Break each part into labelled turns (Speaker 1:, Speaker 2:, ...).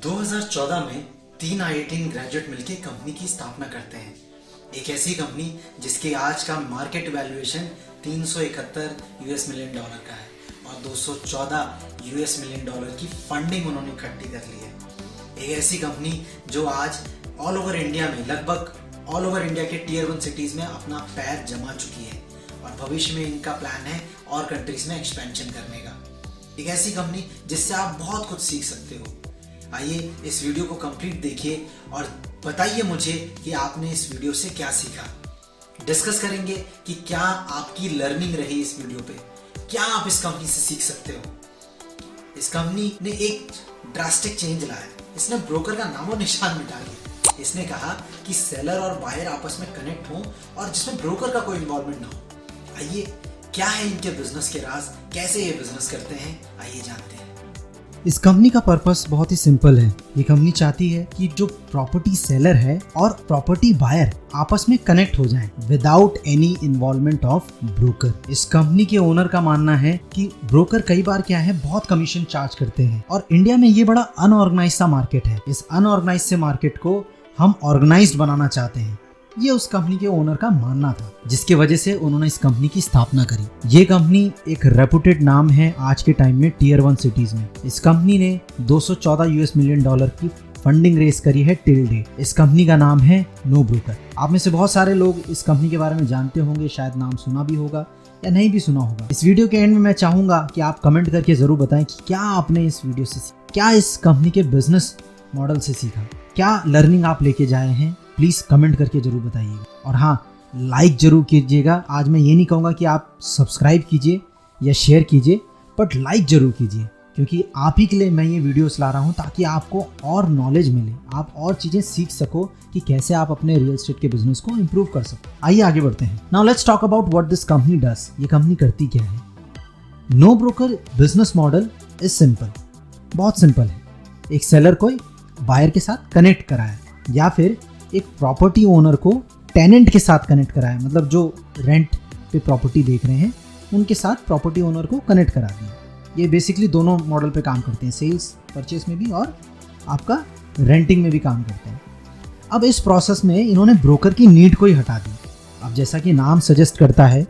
Speaker 1: 2014 में 3 IIT graduate मिलकर company की स्थापना करते हैं। एक ऐसी कंपनी जिसके आज का मार्केट वैल्यूएशन $371 मिलियन का है और $214 मिलियन की फंडिंग उन्होंने इकट्ठी कर ली है। एक ऐसी कंपनी जो आज ऑल ओवर इंडिया में लगभग ऑल ओवर इंडिया के टियर 1 सिटीज में अपना पैर जमा चुकी है और भविष्य में इनका प्लान है और कंट्रीज में एक्सपेंशन करने का। एक ऐसी कंपनी जिससे आप बहुत कुछ सीख सकते हो। आइए इस वीडियो को कंप्लीट देखिए और बताइए मुझे कि आपने इस वीडियो से क्या सीखा। डिस्कस करेंगे कि क्या आपकी लर्निंग रही इस वीडियो पे, क्या आप इस कंपनी से सीख सकते हो। इस कंपनी ने एक ड्रास्टिक चेंज लाया। इसने ब्रोकर का नामो निशान मिटा दिया। इसने कहा कि सेलर और बायर आपस में कनेक्ट हो और जिसमें ब्रोकर का कोई इन्वॉल्वमेंट ना हो। आइए क्या है इनके बिजनेस के राज, कैसे ये बिजनेस करते हैं, आइए जानते हैं।
Speaker 2: इस कंपनी का पर्पस बहुत ही सिंपल है। ये कंपनी चाहती है कि जो प्रॉपर्टी सेलर है और प्रॉपर्टी बायर आपस में कनेक्ट हो जाएं without any involvement of broker. इस कंपनी के ओनर का मानना है कि ब्रोकर कई बार क्या है बहुत कमीशन चार्ज करते हैं और इंडिया में ये बड़ा अनऑर्गेनाइज सा मार्केट है। इस अनऑर्गेनाइज से मार्केट को हम ऑर्गेनाइज्ड बनाना चाहते हैं। ये उस कंपनी के ओनर का मानना था, जिसकी वजह से उन्होंने इस कंपनी की स्थापना करी। ये कंपनी एक रेपुटेड नाम है आज के टाइम में टियर 1 सिटीज में। इस कंपनी ने $214 मिलियन की फंडिंग रेस करी है टिल डेट। इस कंपनी का नाम है नो ब्रोकर। आप में से बहुत सारे लोग इस कंपनी के बारे में जानते होंगे, शायद नाम सुना भी होगा या नहीं भी सुना होगा। इस वीडियो के एंड में मैं चाहूंगा कि आप कमेंट करके जरूर बताएं कि क्या आपने इस वीडियो से सीखा, क्या इस कंपनी के बिजनेस मॉडल से सीखा, क्या लर्निंग आप लेके जाए हैं। प्लीज कमेंट करके जरूर बताइएगा और हाँ, लाइक जरूर कीजिएगा। आज मैं ये नहीं कहूँगा कि आप सब्सक्राइब कीजिए या शेयर कीजिए, बट लाइक जरूर कीजिए, क्योंकि आप ही के लिए मैं ये वीडियोस ला रहा हूँ ताकि आपको और नॉलेज मिले, आप और चीज़ें सीख सको कि कैसे आप अपने रियल एस्टेट के बिजनेस को इम्प्रूव कर सको। आइए आगे बढ़ते हैं। Now let's talk about what this company does. ये कंपनी करती क्या है। No broker business model is simple, बहुत सिंपल है। एक सेलर को बायर के साथ कनेक्ट कराया या फिर एक प्रॉपर्टी ओनर को टेनेंट के साथ कनेक्ट कराया, मतलब जो रेंट पे प्रॉपर्टी देख रहे हैं उनके साथ प्रॉपर्टी ओनर को कनेक्ट करा दिया। ये बेसिकली दोनों मॉडल पे काम करते हैं, सेल्स परचेस में भी और आपका रेंटिंग में भी काम करते हैं। अब इस प्रोसेस में इन्होंने ब्रोकर की नीड को ही हटा दी। अब जैसा कि नाम सजेस्ट करता है,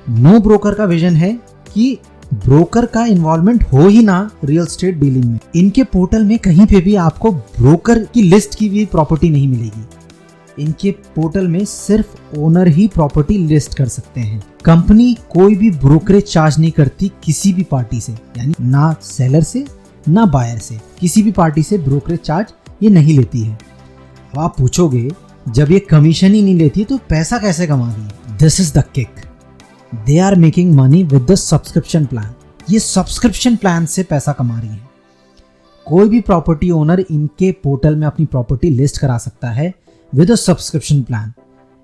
Speaker 2: नो ब्रोकर का विजन है कि ब्रोकर का इन्वॉल्वमेंट हो ही ना रियल एस्टेट डीलिंग में। इनके पोर्टल में कहीं पे भी आपको ब्रोकर की लिस्ट की भी प्रॉपर्टी नहीं मिलेगी। इनके पोर्टल में सिर्फ ओनर ही प्रॉपर्टी लिस्ट कर सकते हैं। कंपनी कोई भी ब्रोकरेज चार्ज नहीं करती किसी भी पार्टी से, यानी ना सेलर से ना बायर से, किसी भी पार्टी से ब्रोकरेज चार्ज ये नहीं लेती है। अब आप पूछोगे, जब ये कमीशन ही नहीं लेती तो पैसा कैसे कमा रही है? This is the kick. They are making money with the subscription plan. ये सब्सक्रिप्शन प्लान से पैसा कमा रही है। कोई भी प्रॉपर्टी ओनर इनके पोर्टल में अपनी प्रॉपर्टी लिस्ट करा सकता है with a subscription plan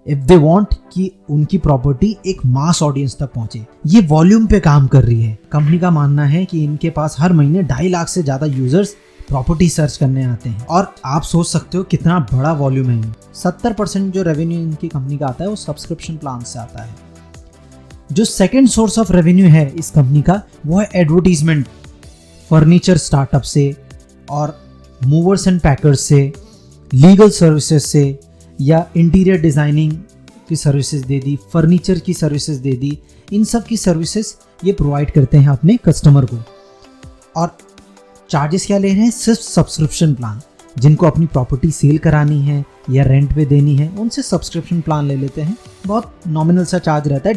Speaker 2: if they want कि उनकी प्रॉपर्टी एक मास ऑडियंस तक पहुंचे। ये वॉल्यूम पे काम कर रही है। कंपनी का मानना है कि इनके पास हर महीने 2.5 लाख से ज्यादा यूजर्स प्रॉपर्टी सर्च करने आते हैं और आप सोच सकते हो कितना बड़ा वॉल्यूम है। 70% जो रेवेन्यू इनकी कंपनी का आता है वो सब्सक्रिप्शन प्लान से आता है। जो सेकेंड सोर्स ऑफ रेवेन्यू है इस कंपनी का वो है एडवर्टीजमेंट, फर्नीचर स्टार्टअप से और मूवर्स एंड पैकर्स से, लीगल सर्विसेज से या इंटीरियर डिजाइनिंग की सर्विसेज दे दी, फर्नीचर की सर्विसेज दे दी। इन सब की सर्विसेज ये प्रोवाइड करते हैं अपने कस्टमर को। और चार्जेस क्या ले रहे हैं? सिर्फ सब्सक्रिप्शन प्लान। जिनको अपनी प्रॉपर्टी सेल करानी है या रेंट पे देनी है उनसे सब्सक्रिप्शन प्लान ले लेते हैं। बहुत नॉमिनल सा चार्ज रहता है,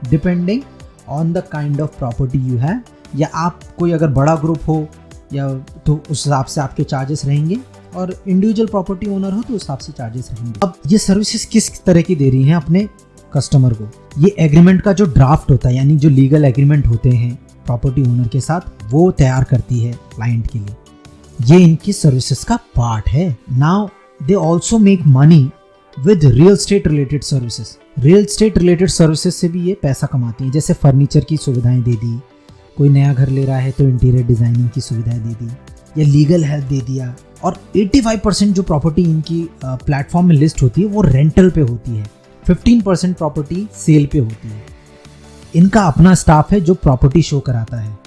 Speaker 2: depending on the kind of property you have, या आप कोई अगर बड़ा ग्रुप हो या तो उस हिसाब से आपके चार्जेस रहेंगे और इंडिविजुअल प्रॉपर्टी ओनर हो तो उस हिसाब से चार्जेस रहेंगे। अब ये सर्विसेज किस तरह की दे रही हैं अपने कस्टमर को? ये एग्रीमेंट का जो ड्राफ्ट होता है, यानी जो लीगल एग्रीमेंट होते हैं प्रॉपर्टी ओनर के साथ, वो तैयार करती है क्लाइंट के लिए। ये इनकी सर्विसेज का पार्ट है। Now they also make money with real estate related services. Real estate related services से भी ये पैसा कमाती हैं। जैसे फर्नीचर की सुविधाएं दे दी, कोई नया घर ले रहा है तो इंटीरियर डिजाइनिंग की सुविधाएं दे दी, या लीगल हेल्प दे दिया। और 85% जो प्रॉपर्टी इनकी प्लेटफॉर्म में लिस्ट होती है वो रेंटल पे होती है, 15% प्रॉपर्टी सेल पे होती है। इनका अपना स्टाफ है जो प्रॉपर्टी शो कराता है।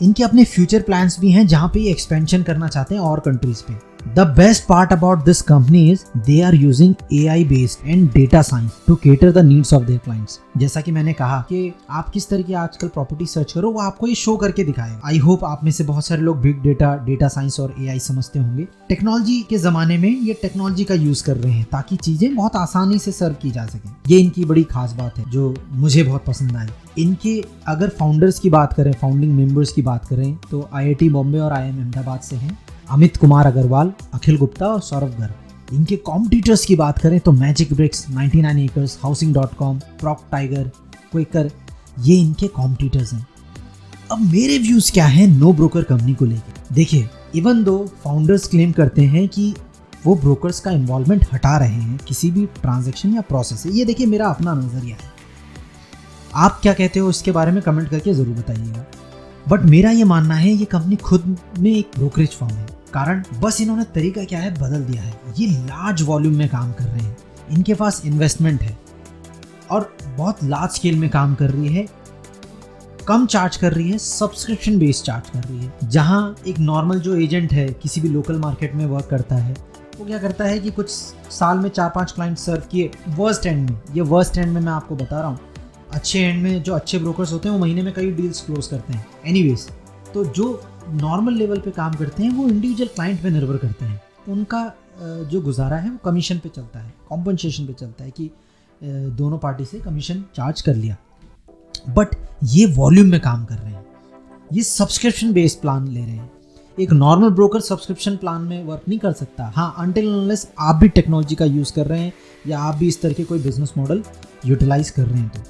Speaker 2: इनके अपने फ्यूचर प्लान्स भी हैं जहाँ पे ये एक्सपेंशन करना चाहते हैं और कंट्रीज पे। The best part about this company is they are using AI based and data science to cater the needs of their clients। जैसा कि मैंने कहा कि आप किस तरह की आजकल प्रॉपर्टी सर्च करो वो आपको ये शो करके दिखाएगा। आई होप आप में से बहुत सारे लोग बिग डेटा, डेटा साइंस और AI समझते होंगे। टेक्नोलॉजी के जमाने में ये टेक्नोलॉजी का यूज कर रहे हैं ताकि चीजें बहुत आसानी से सर्व की जा सके। ये इनकी बड़ी खास बात है जो मुझे बहुत पसंद आई। इनके अगर फाउंडर्स की बात करें, फाउंडिंग मेंबर्स की बात करें तो IIT बॉम्बे और IIM अहमदाबाद से हैं अमित कुमार अग्रवाल, अखिल गुप्ता और सौरभ गर्ग। इनके कॉम्पिटिटर्स की बात करें तो magic BRICS, 99 acres, हाउसिंग.com, प्रॉक tiger, quicker, ये इनके कॉम्पिटिटर्स हैं। अब मेरे व्यूज क्या हैं नो ब्रोकर कंपनी को लेकर। देखिए, इवन दो फाउंडर्स क्लेम करते हैं कि वो ब्रोकर्स का इन्वॉल्वमेंट हटा रहे हैं किसी भी ट्रांजैक्शन या प्रोसेस से, ये देखिए मेरा अपना नजरिया है। आप क्या कहते हो इसके बारे में कमेंट करके जरूर बताइएगा। बट मेरा ये मानना है ये कंपनी खुद में एक ब्रोकरेज फर्म है, कारण बस इन्होंने तरीका क्या है बदल दिया है। ये लार्ज वॉल्यूम में काम कर रहे हैं, इनके पास इन्वेस्टमेंट है और बहुत लार्ज स्केल में काम कर रही है, कम चार्ज कर रही है, सब्सक्रिप्शन बेस्ड चार्ज कर रही है। जहां एक नॉर्मल जो एजेंट है किसी भी लोकल मार्केट में वर्क करता है वो क्या करता है कि कुछ साल में 4-5 क्लाइंट सर्व किए वर्स्ट एंड में, ये वर्स्ट एंड में मैं आपको बता रहा हूँ, अच्छे एंड में जो अच्छे ब्रोकर्स होते हैं वो महीने में कई डील्स क्लोज करते हैं। एनीवेज, तो जो नॉर्मल लेवल पे काम करते हैं वो इंडिविजुअल क्लाइंट पे निर्भर करते हैं। उनका जो गुजारा है वो कमीशन पे चलता है, कॉम्पनसेशन पे चलता है कि दोनों पार्टी से कमीशन चार्ज कर लिया। बट ये वॉल्यूम में काम कर रहे हैं, ये सब्सक्रिप्शन बेस्ड प्लान ले रहे हैं। एक नॉर्मल ब्रोकर सब्सक्रिप्शन प्लान में वर्क नहीं कर सकता। हाँ, अनटिल अनलेस आप भी टेक्नोलॉजी का यूज़ कर रहे हैं या आप भी इस तरह के कोई बिजनेस मॉडल यूटिलाइज कर रहे हैं तो।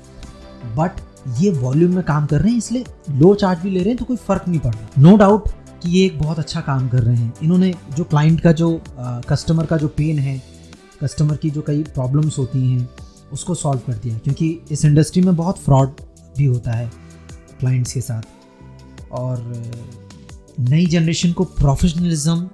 Speaker 2: बट ये वॉल्यूम में काम कर रहे हैं इसलिए लो चार्ज भी ले रहे हैं तो कोई फर्क नहीं पड़ रहा। नो डाउट कि ये एक बहुत अच्छा काम कर रहे हैं। इन्होंने जो क्लाइंट का जो कस्टमर का जो पेन है, कस्टमर की जो कई प्रॉब्लम्स होती हैं उसको सॉल्व कर दिया, क्योंकि इस इंडस्ट्री में बहुत फ्रॉड भी होता है क्लाइंट्स के साथ। और नई जनरेशन को प्रोफेशनलिज्म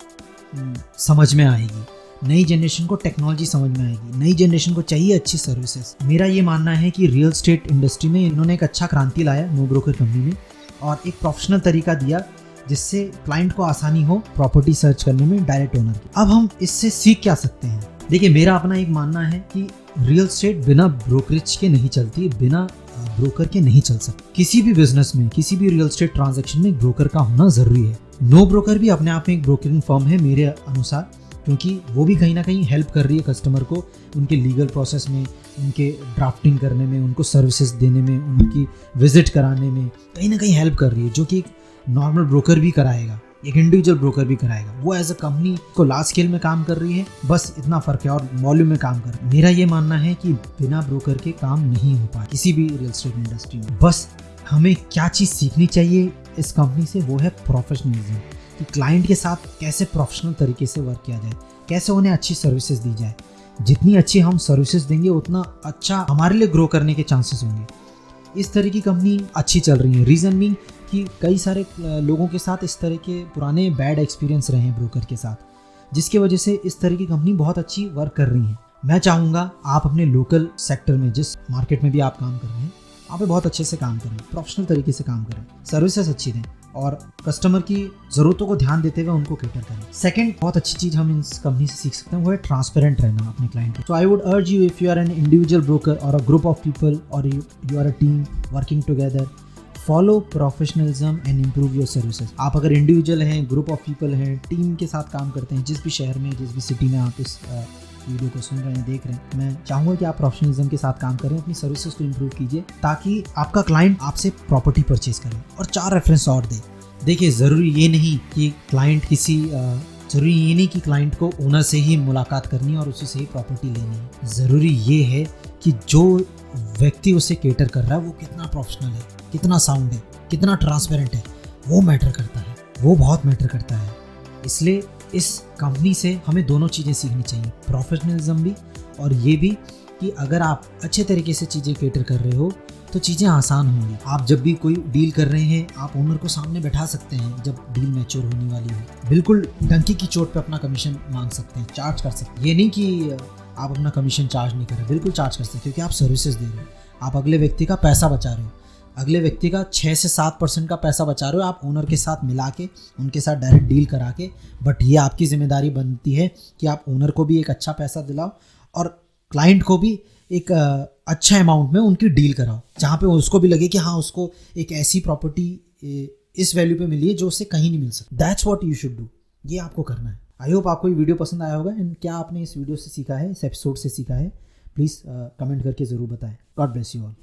Speaker 2: समझ में आएगी, नई जनरेशन को टेक्नोलॉजी समझ में आएगी, नई जनरेशन को चाहिए अच्छी सर्विसेज। मेरा ये मानना है कि रियल एस्टेट इंडस्ट्री में इन्होंने एक अच्छा क्रांति लाया नो ब्रोकर कंपनी में, और एक प्रोफेशनल तरीका दिया जिससे क्लाइंट को आसानी हो प्रॉपर्टी सर्च करने में डायरेक्ट ओनर की। अब हम इससे सीख क्या सकते हैं? देखिए, मेरा अपना एक मानना है कि रियल एस्टेट बिना ब्रोकरेज के नहीं चलती, बिना ब्रोकर के नहीं चल सकती। किसी भी बिजनेस में, किसी भी रियल एस्टेट ट्रांजैक्शन में एक ब्रोकर का होना जरूरी है। नो ब्रोकर भी अपने आप में एक ब्रोकरिंग फर्म है मेरे अनुसार, क्योंकि वो भी कहीं ना कहीं हेल्प कर रही है कस्टमर को उनके लीगल प्रोसेस में, उनके ड्राफ्टिंग करने में, उनको सर्विसेज देने में, उनकी विजिट कराने में कहीं ना कहीं हेल्प कर रही है, जो कि नॉर्मल ब्रोकर भी कराएगा, एक इंडिविजुअल ब्रोकर भी कराएगा। वो एज अ कंपनी को लार्ज स्केल में काम कर रही है, बस इतना फर्क है, और वॉल्यूम में काम कर रही है। मेरा ये मानना है कि बिना ब्रोकर के काम नहीं हो पाए किसी भी रियल एस्टेट इंडस्ट्री में। बस हमें क्या चीज़ सीखनी चाहिए इस कंपनी से, वो है प्रोफेशनलिज्म, कि क्लाइंट के साथ कैसे प्रोफेशनल तरीके से वर्क किया जाए, कैसे उन्हें अच्छी सर्विसेज दी जाए। जितनी अच्छी हम सर्विसेज देंगे उतना अच्छा हमारे लिए ग्रो करने के चांसेस होंगे। इस तरह की कंपनी अच्छी चल रही है। रीज़न मीन कि कई सारे लोगों के साथ इस तरह के पुराने बैड एक्सपीरियंस रहे हैं ब्रोकर के साथ, जिसकी वजह से इस तरह की कंपनी बहुत अच्छी वर्क कर रही है। मैं चाहूँगा आप अपने लोकल सेक्टर में, जिस मार्केट में भी आप काम कर रहे हैं, आप बहुत अच्छे से काम करें, प्रोफेशनल तरीके से काम करें, सर्विसेज अच्छी दें और कस्टमर की ज़रूरतों को ध्यान देते हुए उनको कैटर करें। सेकंड बहुत अच्छी चीज़ हम इस कंपनी से सीख सकते हैं वो है ट्रांसपेरेंट रहना अपने क्लाइंट को। So I would urge you, if you are an individual broker और अ ग्रुप ऑफ पीपल और you are a team working together, follow professionalism and improve your services. आप अगर इंडिविजुअल हैं, ग्रुप ऑफ पीपल हैं, team के साथ काम करते हैं, जिस भी शहर में, जिस भी सिटी में आप इस वीडियो को सुन रहे हैं, देख रहे हैं, मैं चाहूँगा कि आप प्रोफेशनलिज्म के साथ काम करें, अपनी सर्विसेज को इम्प्रूव कीजिए ताकि आपका क्लाइंट आपसे प्रॉपर्टी परचेज करे। और 4 रेफरेंस और दे। देखिए, ज़रूरी ये नहीं कि क्लाइंट को ओनर से ही मुलाकात करनी और उसी से ही प्रॉपर्टी लेनी है। ज़रूरी ये है कि जो व्यक्ति उसे केटर कर रहा है वो कितना प्रोफेशनल है, कितना साउंड है, कितना ट्रांसपेरेंट है, वो मैटर करता है, वो बहुत मैटर करता है। इसलिए इस कंपनी से हमें दोनों चीज़ें सीखनी चाहिए, प्रोफेशनलिज्म भी और ये भी कि अगर आप अच्छे तरीके से चीज़ें केटर कर रहे हो तो चीज़ें आसान होंगी। आप जब भी कोई डील कर रहे हैं, आप ओनर को सामने बैठा सकते हैं जब डील मैच्योर होने वाली हो। बिल्कुल डंकी की चोट पे अपना कमीशन मांग सकते हैं, चार्ज कर सकते हैं। ये नहीं कि आप अपना कमीशन चार्ज नहीं कर रहे, बिल्कुल चार्ज कर सकते हैं, क्योंकि आप सर्विसेज दे रहे हो, आप अगले व्यक्ति का पैसा बचा रहे हो, अगले व्यक्ति का 6 से 7% का पैसा बचा रहे हो आप ओनर के साथ मिला के, उनके साथ डायरेक्ट डील करा के। बट ये आपकी जिम्मेदारी बनती है कि आप ओनर को भी एक अच्छा पैसा दिलाओ और क्लाइंट को भी एक अच्छा अमाउंट में उनकी डील कराओ, जहाँ पे उसको भी लगे कि हाँ उसको एक ऐसी प्रॉपर्टी इस वैल्यू पे मिली है जो उससे कहीं नहीं मिल सकती। That's what you should do. ये आपको करना है। आई होप आपको ये वीडियो पसंद आया होगा एंड क्या आपने इस वीडियो से सीखा है, इस एपिसोड से सीखा है, प्लीज़ कमेंट करके ज़रूर बताएं। God bless you all.